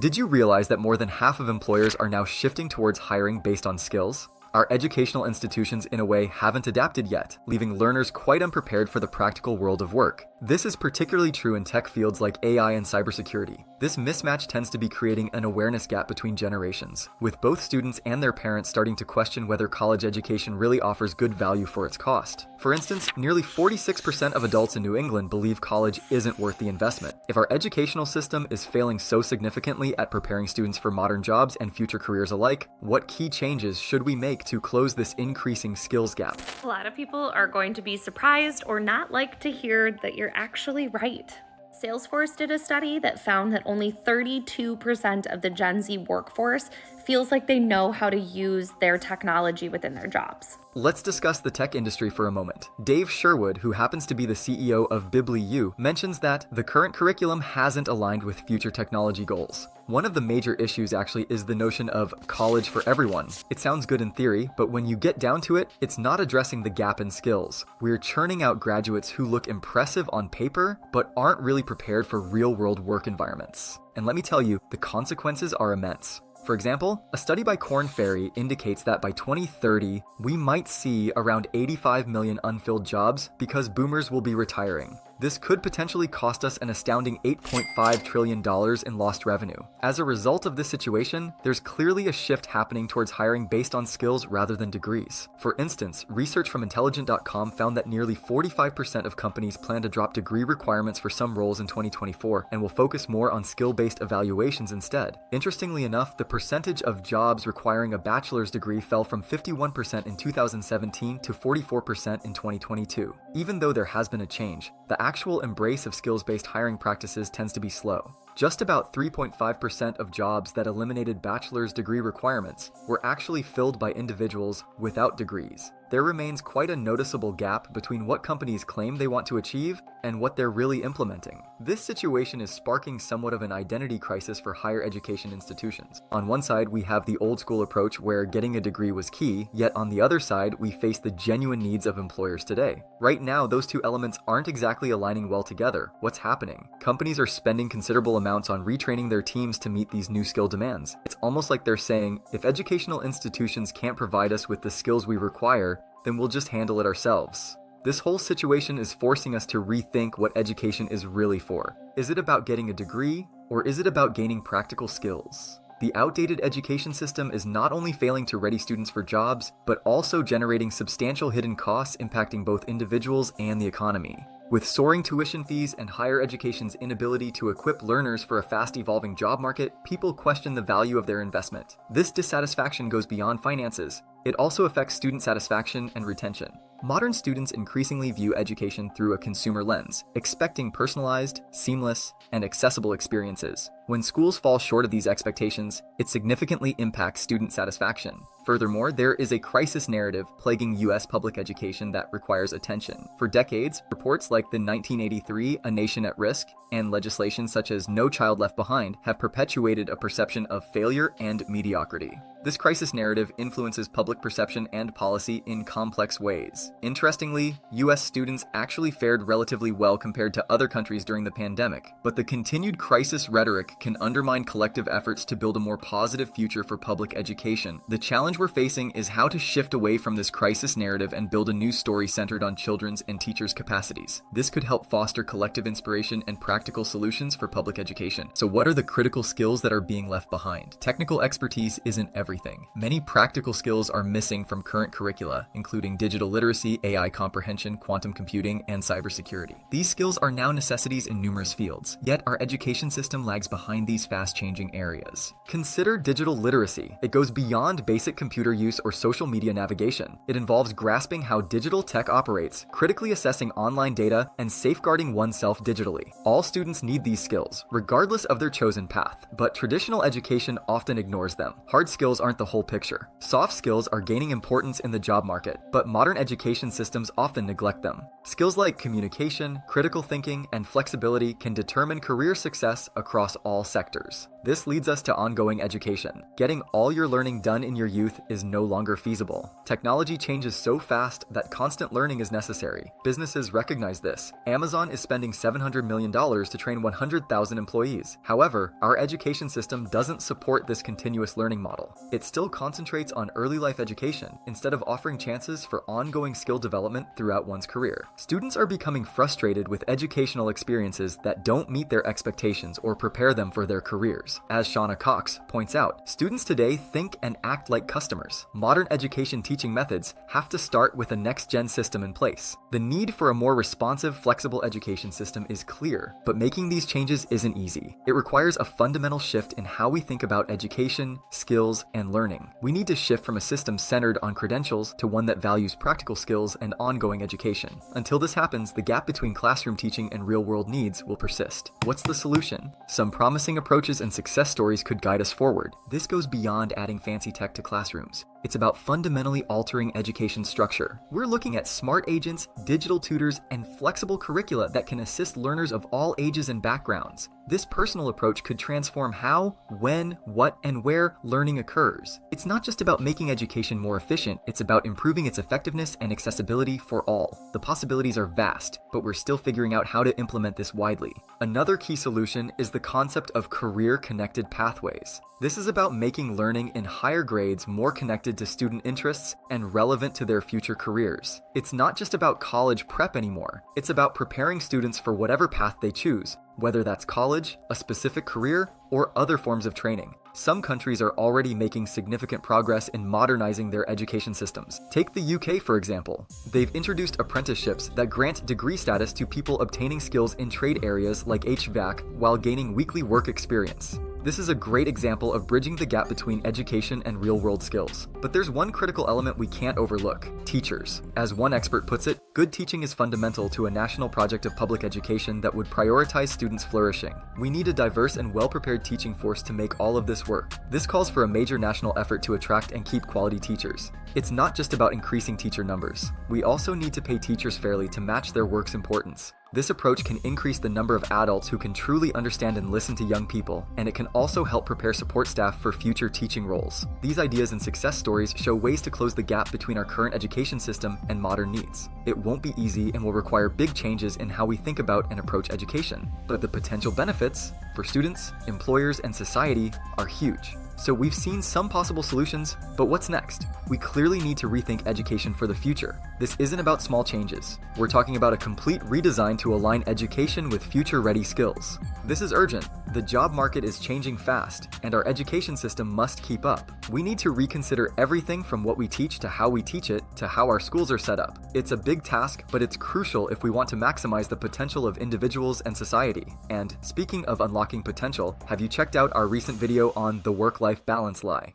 Did you realize that more than half of employers are now shifting towards hiring based on skills? Our educational institutions, in a way, haven't adapted yet, leaving learners quite unprepared for the practical world of work. This is particularly true in tech fields like AI and cybersecurity. This mismatch tends to be creating an awareness gap between generations, with both students and their parents starting to question whether college education really offers good value for its cost. For instance, nearly 46% of adults in New England believe college isn't worth the investment. If our educational system is failing so significantly at preparing students for modern jobs and future careers alike, what key changes should we make to close this increasing skills gap? A lot of people are going to be surprised or not like to hear that you're actually right. Salesforce did a study that found that only 32% of the Gen Z workforce feels like they know how to use their technology within their jobs. Let's discuss the tech industry for a moment. Dave Sherwood, who happens to be the CEO of BibliU, mentions that the current curriculum hasn't aligned with future technology goals. One of the major issues actually is the notion of college for everyone. It sounds good in theory, but when you get down to it, it's not addressing the gap in skills. We're churning out graduates who look impressive on paper, but aren't really prepared for real-world work environments. And let me tell you, the consequences are immense. For example, a study by Korn Ferry indicates that by 2030, we might see around 85 million unfilled jobs because boomers will be retiring. This could potentially cost us an astounding $8.5 trillion in lost revenue. As a result of this situation, there's clearly a shift happening towards hiring based on skills rather than degrees. For instance, research from Intelligent.com found that nearly 45% of companies plan to drop degree requirements for some roles in 2024 and will focus more on skill-based evaluations instead. Interestingly enough, the percentage of jobs requiring a bachelor's degree fell from 51% in 2017 to 44% in 2022. Even though there has been a change, the actual embrace of skills-based hiring practices tends to be slow. Just about 3.5% of jobs that eliminated bachelor's degree requirements were actually filled by individuals without degrees. There remains quite a noticeable gap between what companies claim they want to achieve and what they're really implementing. This situation is sparking somewhat of an identity crisis for higher education institutions. On one side, we have the old school approach where getting a degree was key, yet on the other side, we face the genuine needs of employers today. Right now, those two elements aren't exactly aligning well together. What's happening? Companies are spending considerable amounts on retraining their teams to meet these new skill demands. It's almost like they're saying, if educational institutions can't provide us with the skills we require, then we'll just handle it ourselves. This whole situation is forcing us to rethink what education is really for. Is it about getting a degree, or is it about gaining practical skills? The outdated education system is not only failing to ready students for jobs, but also generating substantial hidden costs impacting both individuals and the economy. With soaring tuition fees and higher education's inability to equip learners for a fast-evolving job market, people question the value of their investment. This dissatisfaction goes beyond finances. It also affects student satisfaction and retention. Modern students increasingly view education through a consumer lens, expecting personalized, seamless, and accessible experiences. When schools fall short of these expectations, it significantly impacts student satisfaction. Furthermore, there is a crisis narrative plaguing U.S. public education that requires attention. For decades, reports like the 1983 A Nation at Risk and legislation such as No Child Left Behind have perpetuated a perception of failure and mediocrity. This crisis narrative influences public perception and policy in complex ways. Interestingly, U.S. students actually fared relatively well compared to other countries during the pandemic, but the continued crisis rhetoric can undermine collective efforts to build a more positive future for public education. The challenge we're facing is how to shift away from this crisis narrative and build a new story centered on children's and teachers' capacities. This could help foster collective inspiration and practical solutions for public education. So what are the critical skills that are being left behind? Technical expertise isn't everything. Many practical skills are missing from current curricula, including digital literacy, AI comprehension, quantum computing, and cybersecurity. These skills are now necessities in numerous fields, yet our education system lags behind these fast-changing areas. Consider digital literacy. It goes beyond basic computer use or social media navigation. It involves grasping how digital tech operates, critically assessing online data, and safeguarding oneself digitally. All students need these skills, regardless of their chosen path, but traditional education often ignores them. Hard skills aren't the whole picture. Soft skills are gaining importance in the job market, but modern education systems often neglect them. Skills like communication, critical thinking, and flexibility can determine career success across all sectors. This leads us to ongoing education. Getting all your learning done in your youth is no longer feasible. Technology changes so fast that constant learning is necessary. Businesses recognize this. Amazon is spending $700 million to train 100,000 employees. However, our education system doesn't support this continuous learning model. It still concentrates on early life education instead of offering chances for ongoing skill development throughout one's career. Students are becoming frustrated with educational experiences that don't meet their expectations or prepare them for their careers. As Shauna Cox points out, students today think and act like customers. Modern education teaching methods have to start with a next-gen system in place. The need for a more responsive, flexible education system is clear, but making these changes isn't easy. It requires a fundamental shift in how we think about education, skills, and learning. We need to shift from a system centered on credentials to one that values practical skills and ongoing education. Until this happens, the gap between classroom teaching and real-world needs will persist. What's the solution? Some promising approaches and success stories could guide us forward. This goes beyond adding fancy tech to classrooms. It's about fundamentally altering education structure. We're looking at smart agents, digital tutors, and flexible curricula that can assist learners of all ages and backgrounds. This personal approach could transform how, when, what, and where learning occurs. It's not just about making education more efficient, it's about improving its effectiveness and accessibility for all. The possibilities are vast, but we're still figuring out how to implement this widely. Another key solution is the concept of career-connected pathways. This is about making learning in higher grades more connected to student interests and relevant to their future careers. It's not just about college prep anymore. It's about preparing students for whatever path they choose, whether that's college, a specific career, or other forms of training. Some countries are already making significant progress in modernizing their education systems. Take the UK, for example. They've introduced apprenticeships that grant degree status to people obtaining skills in trade areas like HVAC while gaining weekly work experience. This is a great example of bridging the gap between education and real-world skills. But there's one critical element we can't overlook: teachers. As one expert puts it, good teaching is fundamental to a national project of public education that would prioritize students' flourishing. We need a diverse and well-prepared teaching force to make all of this work. This calls for a major national effort to attract and keep quality teachers. It's not just about increasing teacher numbers. We also need to pay teachers fairly to match their work's importance. This approach can increase the number of adults who can truly understand and listen to young people, and it can also help prepare support staff for future teaching roles. These ideas and success stories show ways to close the gap between our current education system and modern needs. It won't be easy and will require big changes in how we think about and approach education, but the potential benefits for students, employers, and society are huge. So we've seen some possible solutions, but what's next? We clearly need to rethink education for the future. This isn't about small changes. We're talking about a complete redesign to align education with future-ready skills. This is urgent. The job market is changing fast, and our education system must keep up. We need to reconsider everything from what we teach to how we teach it to how our schools are set up. It's a big task, but it's crucial if we want to maximize the potential of individuals and society. And speaking of unlocking potential, have you checked out our recent video on the work-life balance lie?